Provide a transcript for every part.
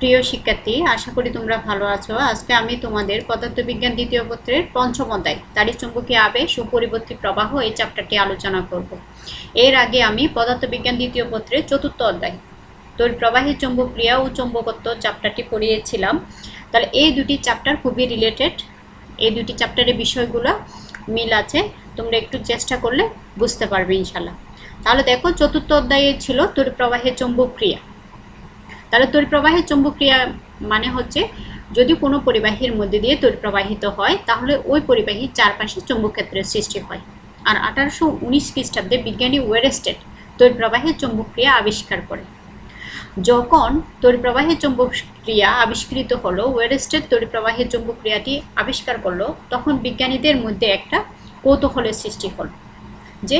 প্রিয় শিক্ষার্থী, আশা করি তোমরা ভালো আছো। আজকে আমি তোমাদের পদার্থবিজ্ঞান দ্বিতীয় পত্রের পঞ্চম অধ্যায় তাড়িৎচুম্বকীয় আবেশ ও পরিবর্তী প্রবাহ এই চ্যাপ্টারটি আলোচনা করব। এর আগে আমি পদার্থবিজ্ঞান দ্বিতীয় পত্রের চতুর্থ অধ্যায় তড়িৎপ্রবাহী চৌম্বকক্রিয়া ও চৌম্বকত্ব চ্যাপ্টারটি পড়িয়েছিলাম। তাহলে এই দুটি চ্যাপ্টার খুবই রিলেটেড, এই দুটি চ্যাপ্টারের বিষয়গুলো মিল আছে, তোমরা একটু চেষ্টা করলে বুঝতে পারবে ইনশাল্লাহ। তাহলে দেখো, চতুর্থ অধ্যায়ে ছিল তড়িৎপ্রবাহের চৌম্বকক্রিয়া। তাহলে তড়িৎপ্রবাহের চৌম্বকক্রিয়া মানে হচ্ছে যদি কোনো পরিবাহীর মধ্যে দিয়ে তড়িৎ প্রবাহিত হয় তাহলে ওই পরিবাহীর চারপাশে চৌম্বক ক্ষেত্রের সৃষ্টি হয়। আর 1819 খ্রিস্টাব্দে বিজ্ঞানী ওয়েরস্টেড তড়িৎপ্রবাহের চৌম্বকক্রিয়া আবিষ্কার করে। যখন তড়িৎপ্রবাহের চৌম্বকক্রিয়া আবিষ্কৃত হলো, ওয়েরস্টেড তড়িৎপ্রবাহের চৌম্বকক্রিয়াটি আবিষ্কার করলো, তখন বিজ্ঞানীদের মধ্যে একটা কৌতূহলের সৃষ্টি হলো যে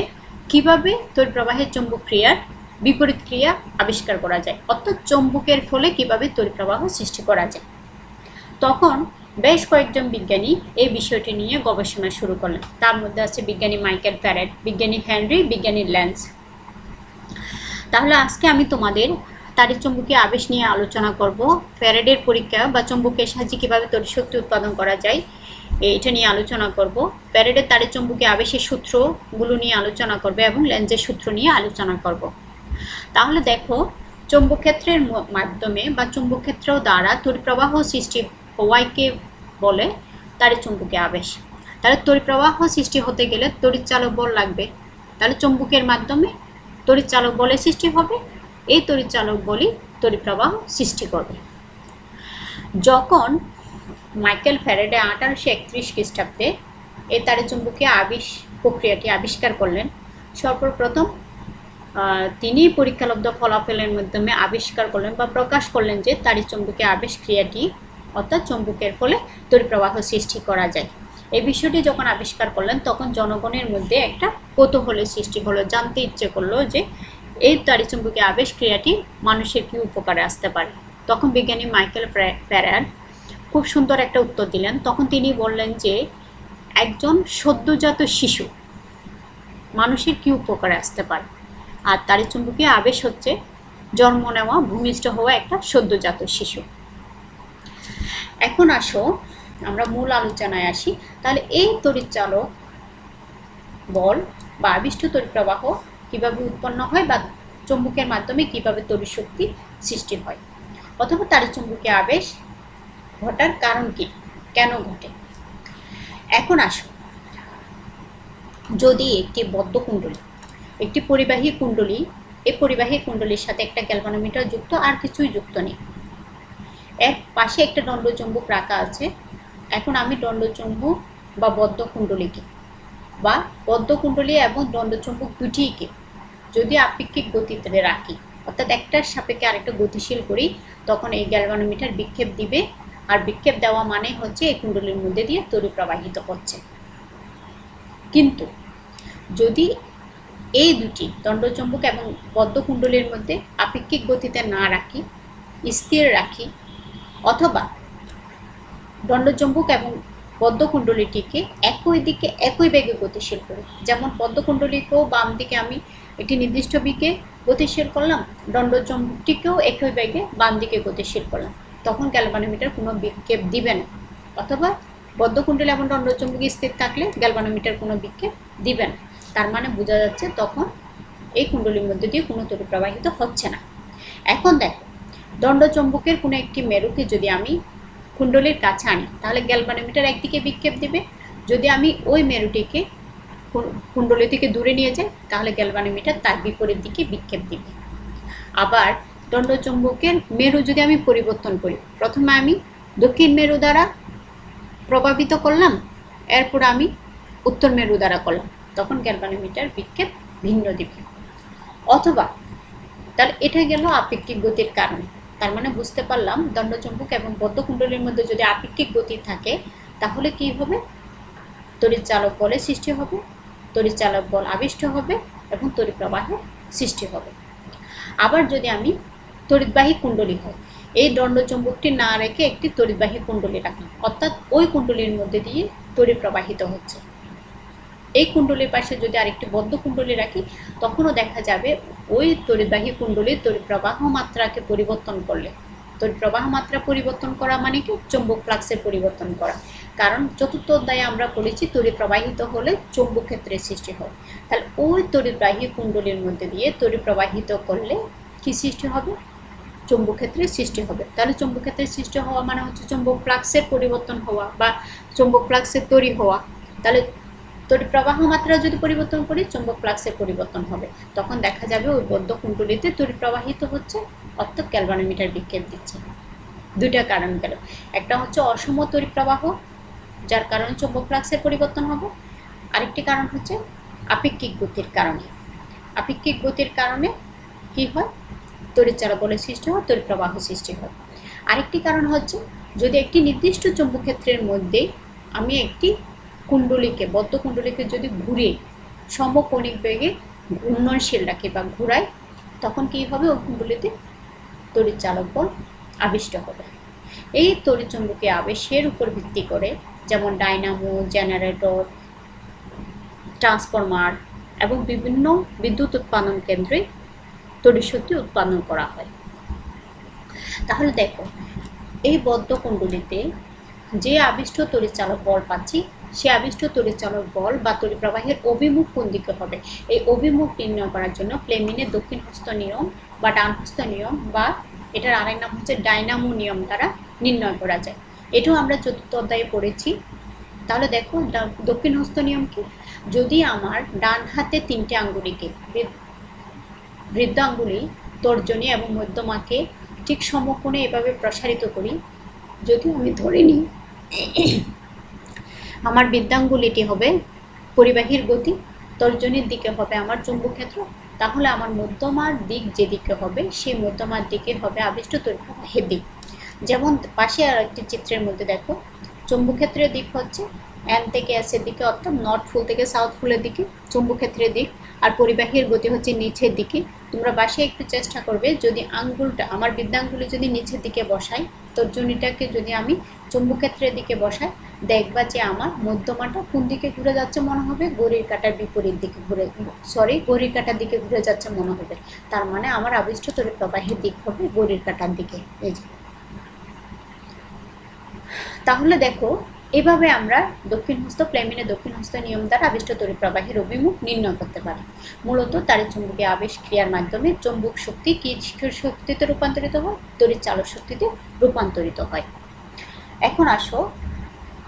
কিভাবে তড়িৎপ্রবাহের চৌম্বকক্রিয়ার বিপরীত ক্রিয়া আবিষ্কার করা যায়, অর্থাৎ চৌম্বকের ফলে কিভাবে তড়িৎপ্রবাহ সৃষ্টি করা যায়। তখন বেশ কয়েকজন বিজ্ঞানী এই বিষয়টি নিয়ে গবেষণা শুরু করলেন। তার মধ্যে আছে বিজ্ঞানী মাইকেল ফ্যারাডে, বিজ্ঞানী হেনরি, বিজ্ঞানী লেন্স। তাহলে আজকে আমি তোমাদের তাড়িৎচুম্বকীয় আবেশ নিয়ে আলোচনা করব। ফ্যারাডের পরীক্ষা বা চৌম্বকের সাহায্যে কিভাবে তড়িৎশক্তি উৎপাদন করা যায় এটা নিয়ে আলোচনা করব। ফ্যারাডের তাড়িৎচুম্বকীয় আবেশের সূত্রগুলো নিয়ে আলোচনা করব এবং লেন্সের সূত্র নিয়ে আলোচনা করব। তাহলে দেখো, চৌম্বক ক্ষেত্রের মাধ্যমে বা চৌম্বক ক্ষেত্র দ্বারা তড়িৎপ্রবাহ সৃষ্টি হওয়াকে বলে তাড়িৎচুম্বকীয় আবেশ। তাহলে তড়িৎপ্রবাহ সৃষ্টি হতে গেলে তড়িৎচালক বল লাগবে। তাহলে চৌম্বকের মাধ্যমে তড়িৎচালক বলের সৃষ্টি হবে, এই তড়িৎচালক বলই তড়িৎপ্রবাহ সৃষ্টি করবে। যখন মাইকেল ফ্যারাডে 1831 খ্রিস্টাব্দে এই তাড়িৎচুম্বকীয় আবেশ প্রক্রিয়াটি আবিষ্কার করলেন, সর্বপ্রথম তিনি পরীক্ষালব্ধ ফলাফলের মাধ্যমে আবিষ্কার করলেন বা প্রকাশ করলেন যে তাড়িৎচুম্বকীয় আবেশ ক্রিয়াটি অর্থাৎ চৌম্বকের ফলে তড়িৎপ্রবাহ সৃষ্টি করা যায়। এই বিষয়টি যখন আবিষ্কার করলেন তখন জনগণের মধ্যে একটা কৌতূহলের সৃষ্টি হলো, জানতে ইচ্ছে করলো যে এই তাড়িৎচুম্বকীয় আবেশ ক্রিয়াটি মানুষের কি উপকারে আসতে পারে। তখন বিজ্ঞানী মাইকেল ফ্যারাডে খুব সুন্দর একটা উত্তর দিলেন। তখন তিনি বললেন যে একজন সদ্যজাত শিশু মানুষের কি উপকারে আসতে পারে, আর তাড়িৎচুম্বকীয় আবেশ হচ্ছে জন্ম নেওয়া, ভূমিষ্ঠ হওয়া একটা সদ্যজাত শিশু। এখন আসো আমরা মূল আলোচনায় আসি। তাহলে এই তড়িৎচালক বল বা আবিষ্ট তড়িৎপ্রবাহ কিভাবে উৎপন্ন হয় বা চৌম্বকের মাধ্যমে কিভাবে তড়িৎ শক্তি সৃষ্টি হয়, অথবা তাড়িৎচুম্বকীয় আবেশ ঘটার কারণ কি, কেন ঘটে। এখন আসো, যদি একটি বদ্ধ কুণ্ডলী, একটি পরিবাহী কুণ্ডলী, এই পরিবাহী কুণ্ডলীর সাথে একটা গ্যালভানোমিটার যুক্ত, আর কিছুই যুক্ত নেই, এর পাশে একটা দণ্ডচুম্বক রাখা আছে। এখন আমি দণ্ডচুম্বক বা বদ্ধ কুণ্ডলীকে বা বদ্ধ কুণ্ডলী এবং দণ্ডচুম্বক দুটিকে যদি আপেক্ষিক গতিতে রাখি, অর্থাৎ একটার সাপেক্ষে আরেকটা গতিশীল করি, তখন এই গ্যালভানোমিটার বিক্ষেপ দিবে। আর বিক্ষেপ দেওয়া মানে হচ্ছে এই কুণ্ডলীর মধ্যে দিয়ে তড়িৎ প্রবাহিত হচ্ছে। কিন্তু যদি এই দুটি দণ্ডচুম্বক এবং বদ্ধ কুণ্ডলীর মধ্যে আপেক্ষিক গতিতে না রাখি, স্থির রাখি, অথবা দণ্ডচুম্বক এবং বদ্ধ কুণ্ডলীটিকে একই দিকে একই বেগে গতিশীল করি, যেমন বদ্ধ কুণ্ডলীকেও বাম দিকে আমি একটি নির্দিষ্ট বেগে গতিশীল করলাম, দণ্ডচুম্বকটিকেও একই বেগে বাম দিকে গতিশীল করলাম, তখন গ্যালভানোমিটার কোনো বিক্ষেপ দিবে না। অথবা বদ্ধ কুণ্ডলী এবং দণ্ডচুম্বক স্থির থাকলে গ্যালভানোমিটার কোনো বিক্ষেপ দিবে না। তার মানে বোঝা যাচ্ছে তখন এই কুণ্ডলীর মধ্যে দিয়ে কোনো তড়িৎ প্রবাহিত হচ্ছে না। এখন দেখো, দণ্ডচুম্বকের কোনো একটি মেরুকে যদি আমি কুণ্ডলীর কাছে আনি তাহলে গ্যালভানোমিটার একদিকে বিক্ষেপ দিবে। যদি আমি ওই মেরুটিকে কুণ্ডলী থেকে দূরে নিয়ে যাই তাহলে গ্যালভানোমিটার তার বিপরীত দিকে বিক্ষেপ দিবে। আবার দণ্ডচুম্বকের মেরু যদি আমি পরিবর্তন করি, প্রথমে আমি দক্ষিণ মেরু দ্বারা প্রভাবিত করলাম, এরপর আমি উত্তর মেরু দ্বারা করলাম, তখন গ্যালভানোমিটার বিক্ষেপ ভিন্ন দিবে। অথবা তাহলে এটা গেল আপেক্ষিক গতির কারণে। তার মানে বুঝতে পারলাম দণ্ডচুম্বক এবং বদ্ধ কুণ্ডলীর মধ্যে যদি আপেক্ষিক গতি থাকে তাহলে কি হবে, তড়িৎচালক বলের সৃষ্টি হবে, তড়িৎচালক বল আবিষ্ট হবে এবং তড়িৎ প্রবাহের সৃষ্টি হবে। আবার যদি আমি তড়িৎবাহী কুণ্ডলী হয়, এই দণ্ডচুম্বকটি না রেখে একটি তড়িৎবাহী কুণ্ডলী রাখলাম, অর্থাৎ ওই কুণ্ডলীর মধ্যে দিয়ে তড়িৎ প্রবাহিত হচ্ছে। এই কুণ্ডলীর পাশে যদি আরেকটি বদ্ধ কুণ্ডলী রাখি তখনও দেখা যাবে ওই তড়িৎবাহী কুণ্ডলীর তড়িৎ প্রবাহ মাত্রাকে পরিবর্তন করলে তড়িৎ প্রবাহ মাত্রা পরিবর্তন করা মানে কি চৌম্বক ফ্লাক্সের পরিবর্তন করা। কারণ চতুর্থ অধ্যায়ে আমরা বলেছি তড়িৎ প্রবাহিত হলে চৌম্বক ক্ষেত্রের সৃষ্টি হয়। তাহলে ওই তড়িৎবাহী কুণ্ডলীর মধ্যে দিয়ে তড়িৎ প্রবাহিত করলে কি সৃষ্টি হবে? চৌম্বক ক্ষেত্রের সৃষ্টি হবে। তাহলে চৌম্বক ক্ষেত্রের সৃষ্টি হওয়া মানে হচ্ছে চৌম্বক ফ্লাক্সের পরিবর্তন হওয়া বা চৌম্বক ফ্লাক্সের তৈরি হওয়া। তাহলে তড়িৎ প্রবাহ মাত্রা যদি পরিবর্তন করি চৌম্বক ফ্লাক্সের পরিবর্তন হবে। তখন দেখা যাবে ওই বদ্ধ কুণ্ডলীতে তড়িৎ প্রবাহিত হচ্ছে, অর্থাৎ গ্যালভানোমিটার বিক্ষেপ দিচ্ছে। দুইটা কারণ গেল, একটা হচ্ছে অসম তড়িৎ প্রবাহ যার কারণে চৌম্বক ফ্লাক্সের পরিবর্তন হবে, আরেকটি কারণ হচ্ছে আপেক্ষিক গতির কারণে। আপেক্ষিক গতির কারণে কি হয়? তড়িৎ চলাবলের সৃষ্টি হয়, তড়িৎ প্রবাহ সৃষ্টি হয়। আরেকটি কারণ হচ্ছে যদি একটি নির্দিষ্ট চৌম্বক ক্ষেত্রের মধ্যে আমি একটি কুণ্ডলীকে, বদ্ধ কুণ্ডলীকে যদি ঘুরে সমকৌণিক বেগে ঘূর্ণনশীল রাখি বা ঘুরাই, তখন কি হবে? ওই কুণ্ডলীতে তড়িৎ চালক বল আবিষ্ট হবে। এই তড়িৎ চৌম্বকীয় আবেশের উপর ভিত্তি করে যেমন ডাইনামো, জেনারেটর, ট্রান্সফরমার এবং বিভিন্ন বিদ্যুৎ উৎপাদন কেন্দ্রে তড়িৎ শক্তি উৎপাদন করা হয়। তাহলে দেখো, এই বদ্ধ কুণ্ডলীতে যে আবিষ্ট তড়িৎ চালক বল পাচ্ছি, সে আবিষ্ট তড়িৎ চালক বল বা তড়িৎ প্রবাহের অভিমুখ কোন দিকে হবে, এই অভিমুখ নির্ণয় করার জন্য ফ্লেমিনের দক্ষিণ হস্ত নিয়ম বা ডান হস্ত নিয়ম বা এটার আরেক নাম হচ্ছে ডাইনামো নিয়ম দ্বারা নির্ণয় করা যায়। এটাও আমরা চতুর্থ অধ্যায়ে পড়েছি। তাহলে দেখো, দক্ষিণ হস্ত নিয়ম কি? যদি আমার ডান হাতে তিনটে আঙ্গুলিকে, বৃদ্ধাঙ্গুলি, তর্জনী এবং মধ্যমাকে ঠিক সমকোণে এভাবে প্রসারিত করি, যদি আমি ধরে নিই আমার বৃদ্ধাঙ্গুলিটি হবে পরিবাহীর গতি, তর্জনীর দিকে হবে আমার চৌম্বক ক্ষেত্র, তাহলে আমার মধ্যমার দিক যেদিকে হবে সেই মধ্যমার দিকে হবে আবিষ্ট তড়িৎ প্রবাহের দিক। যেমন পাশে আর একটি চিত্রের মধ্যে দেখো, চৌম্বক ক্ষেত্রের দিক হচ্ছে এন থেকে এস এর দিকে, অর্থাৎ নর্থ পোল থেকে সাউথ পোলের দিকে চৌম্বক ক্ষেত্রের দিক, আর পরিবাহীর গতি হচ্ছে নিচের দিকে। তোমরা বাসে একটু চেষ্টা করবে, যদি আঙ্গুলটা, আমার বৃদ্ধাঙ্গুলি যদি নিচের দিকে বসাই, তর্জনীটাকে যদি আমি চৌম্বক ক্ষেত্রের দিকে বসাই, দেখবা যে আমার মধ্যমাটা কোন দিকে ঘুরে যাচ্ছে মনে হবে? ঘড়ির কাঁটার বিপরীত দিকে ঘড়ির কাঁটার দিকে ঘুরে যাচ্ছে মনে হবে। তার মানে আমার আবিষ্ট তড়িৎ প্রবাহের দিক হবে ঘড়ির কাঁটার দিকে। এই যে, তাহলে দেখো, এভাবে আমরা দক্ষিণ হস্ত, ফ্লেমিনের দক্ষিণ হস্ত নিয়ম দ্বারা আবিষ্ট তড়িৎ প্রবাহের অভিমুখ নির্ণয় করতে পারি। মূলত তাড়িৎ চুম্বকীয় আবেশ ক্রিয়ার মাধ্যমে চৌম্বক শক্তি কি শক্তিতে রূপান্তরিত হয়? তড়িৎ চালক শক্তিতে রূপান্তরিত হয়। এখন আসো,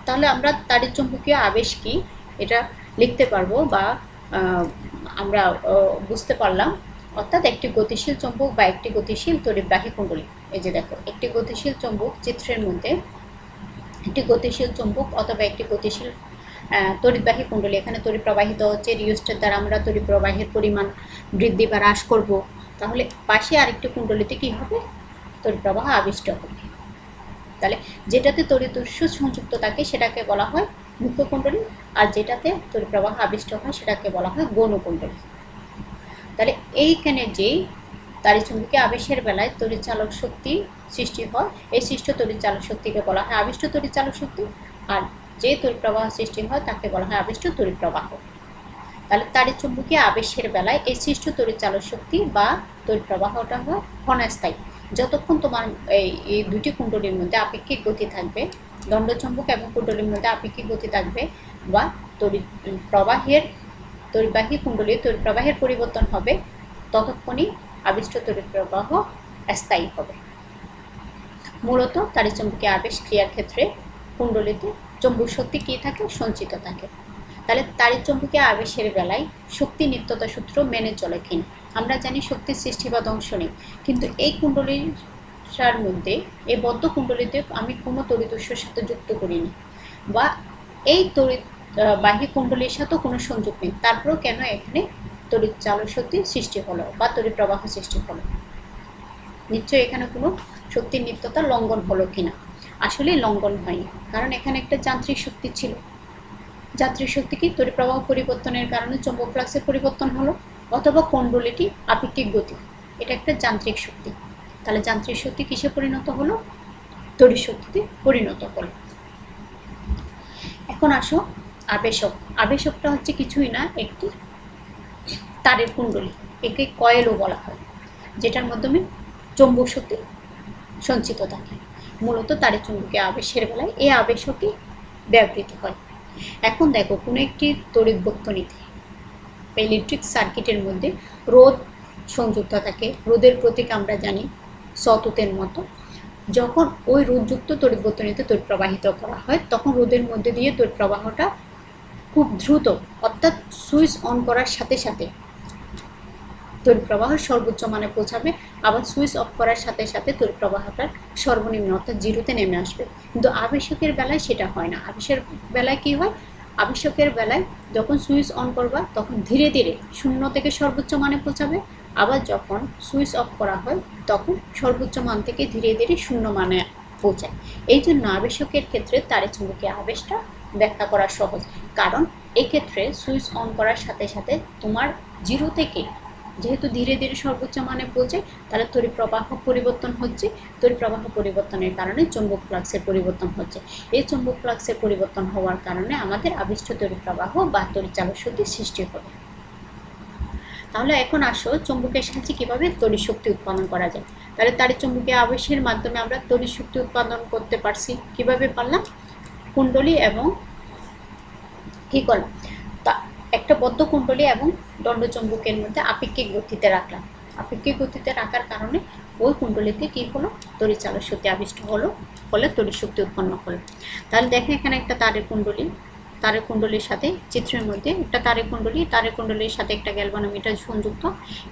তাহলে আমরা তাড়িৎ চুম্বকীয় আবেশ কি এটা লিখতে পারবো বা আমরা বুঝতে পারলাম। অর্থাৎ একটি গতিশীল চৌম্বক বা একটি গতিশীল তড়িৎবাহী কুণ্ডলী। এই যে দেখো, একটি গতিশীল চৌম্বক, চিত্রের মধ্যে একটি গতিশীল চৌম্বক অথবা একটি গতিশীল তড়িৎবাহী কুণ্ডলী। এখানে তড়িৎ প্রবাহিত হচ্ছে, রিওস্ট্যাট দ্বারা আমরা তড়িৎ প্রবাহের পরিমাণ বৃদ্ধি বা হ্রাস করব। তাহলে পাশে আরেকটি কুণ্ডলীতে কি হবে? তড়িৎ প্রবাহ আবিষ্ট হবে। তাহলে যেটাতে তড়িৎ উৎস সংযুক্ত থাকে সেটাকে বলা হয় মুখ্য কুণ্ডলী, আর যেটাতে তড়িৎ প্রবাহ আবিষ্ট হয় সেটাকে বলা হয় গৌণ কুণ্ডলী। তাহলে এইখানে যেই তাড়িৎ চুম্বকীয় আবেশের বেলায় তড়িৎ চালক শক্তি সৃষ্টি হয়, এই সৃষ্ট তড়িৎ চালক শক্তিকে বলা হয় আবিষ্ট তড়িৎ চালক শক্তি, আর যে তড়িৎ প্রবাহ সৃষ্টি হয় তাকে বলা হয় আবিষ্ট তড়িৎ প্রবাহ। তাহলে তাড়িৎ চুম্বকীয় আবেশের বেলায় এই সৃষ্ট তড়িৎ চালক শক্তি বা তড়িৎ প্রবাহটা হয় ক্ষণস্থায়ী। যতক্ষণ তোমার এই দুটি কুণ্ডলীর মধ্যে আপেক্ষিক গতি থাকবে, দণ্ডচুম্বক এবং কুণ্ডলীর মধ্যে আপেক্ষিক গতি থাকবে, বা তড়িৎ প্রবাহের তড়িৎবাহী কুণ্ডলীর তড়িৎ প্রবাহের পরিবর্তন হবে, ততক্ষণই আবিষ্ট তড়িৎ প্রবাহ স্থায়ী হবে। মূলত তাড়িৎ চুম্বকীয় আবেশ ক্রিয়ার ক্ষেত্রে কুণ্ডলীতে চৌম্বক শক্তি কী থাকে? সঞ্চিত থাকে। তাহলে তাড়িৎ চুম্বকীয় আবেশের বেলায় শক্তি নিত্যতা সূত্র মেনে চলে কিনা? আমরা জানি শক্তির সৃষ্টি বা ধ্বংস নেই, কিন্তু এই কুণ্ডলীর মধ্যে, এই বদ্ধ কুণ্ডলীতে আমি কোনো তড়িৎ উৎসের সাথে যুক্ত করিনি, বা এই তড়িৎ বাহী কুণ্ডলীর সাথেও কোনো সংযোগ নেই, তারপরেও কেন এখানে তড়িৎ চালক শক্তি সৃষ্টি হলো বা তড়িৎ প্রবাহ সৃষ্টি হলো? নিশ্চয়ই এখানে কোনো শক্তির নিত্যতা লঙ্ঘন হলো কিনা? আসলে লঙ্ঘন হয়নি, কারণ এখানে একটা যান্ত্রিক শক্তি ছিল। যান্ত্রিক শক্তি কি? তড়িৎ প্রবাহ পরিবর্তনের কারণে চৌম্বক ফ্লাক্সের পরিবর্তন হলো, অথবা কুণ্ডলীটি আপেক্ষিক গতি, এটা একটা যান্ত্রিক শক্তি। তাহলে যান্ত্রিক শক্তি কিসে পরিণত হলো? তড়িৎ শক্তিতে পরিণত হলো। এখন আসো আবেশক। আবেশকটা হচ্ছে কিছুই না, একটি তারের কুণ্ডলী, একে কয়েলও বলা হয়, যেটার মাধ্যমে চৌম্বক শক্তি সঞ্চিত থাকে। মূলত তাড়িৎচুম্বকীয় আবেশের বেলায় এই আবেশকই ব্যবহৃত হয়। এখন দেখো কোনো একটি তড়িৎ বর্তনীতে ইলেকট্রিক সার্কিটের মধ্যে রোধ সংযুক্ত থাকে। রোধের প্রতীক আমরা জানি সতুতের মতো। যখন ওই রোধযুক্ত তড়িৎ বর্তনীতে তড়িৎ প্রবাহিত করা হয় তখন রোধের মধ্যে দিয়ে তড়িৎ প্রবাহটা খুব দ্রুত, অর্থাৎ সুইচ অন করার সাথে সাথে তড়িৎ প্রবাহ সর্বোচ্চ মানে পৌঁছাবে, আবার সুইচ অফ করার সাথে সাথে তড়িৎ প্রবাহটার সর্বনিম্ন অর্থাৎ জিরোতে নেমে আসবে। কিন্তু আবেশকের বেলায় সেটা হয় না। আবেশের বেলায় কি হয়, আবেশকের বেলায় যখন সুইচ অন করবা তখন ধীরে ধীরে শূন্য থেকে সর্বোচ্চ মানে পৌঁছাবে, আবার যখন সুইচ অফ করা হয় তখন সর্বোচ্চ মান থেকে ধীরে ধীরে শূন্য মানে পৌঁছায়। এই জন্য আবেশকের ক্ষেত্রে তাড়িৎচুম্বকীয় আবেশটা ব্যাখ্যা করা সহজ, কারণ এক্ষেত্রে সুইচ অন করার সাথে সাথে তোমার জিরো থেকে যেহেতু ধীরে ধীরে সর্বোচ্চ মানে পৌঁছে, তাহলে তড়িৎ প্রবাহ পরিবর্তন হচ্ছে। তড়িৎ প্রবাহ পরিবর্তনের কারণে চৌম্বক ফ্লাক্সের পরিবর্তন হচ্ছে। এই চৌম্বক ফ্লাক্সের পরিবর্তন হওয়ার কারণে আমাদের আবিষ্ট তড়িৎ প্রবাহ বা তড়িৎচালক শক্তি সৃষ্টি হবে। তাহলে এখন আসো চৌম্বকের সাহায্যে কীভাবে তড়িৎ শক্তি উৎপাদন করা যায়। তাহলে তাড়িৎচুম্বকীয় আবেশের মাধ্যমে আমরা তড়িৎ শক্তি উৎপাদন করতে পারছি। কিভাবে পারলাম, কুণ্ডলী এবং কী করলাম, একটা বদ্ধ কুণ্ডলী এবং দণ্ডচুম্বকের মধ্যে আপেক্ষিক গতিতে রাখলাম। আপেক্ষিক গতিতে রাখার কারণে ওই কুণ্ডলীতে কী হলো, তড়িৎচালক শক্তি আবিষ্ট হলো, ফলে তড়িৎ শক্তি উৎপন্ন হলো। তাহলে দেখেন এখানে একটা তারের কুণ্ডলী, তারের কুণ্ডলীর সাথে চিত্রের মধ্যে একটা তারের কুণ্ডলীর সাথে একটা গ্যালভানোমিটার সংযুক্ত।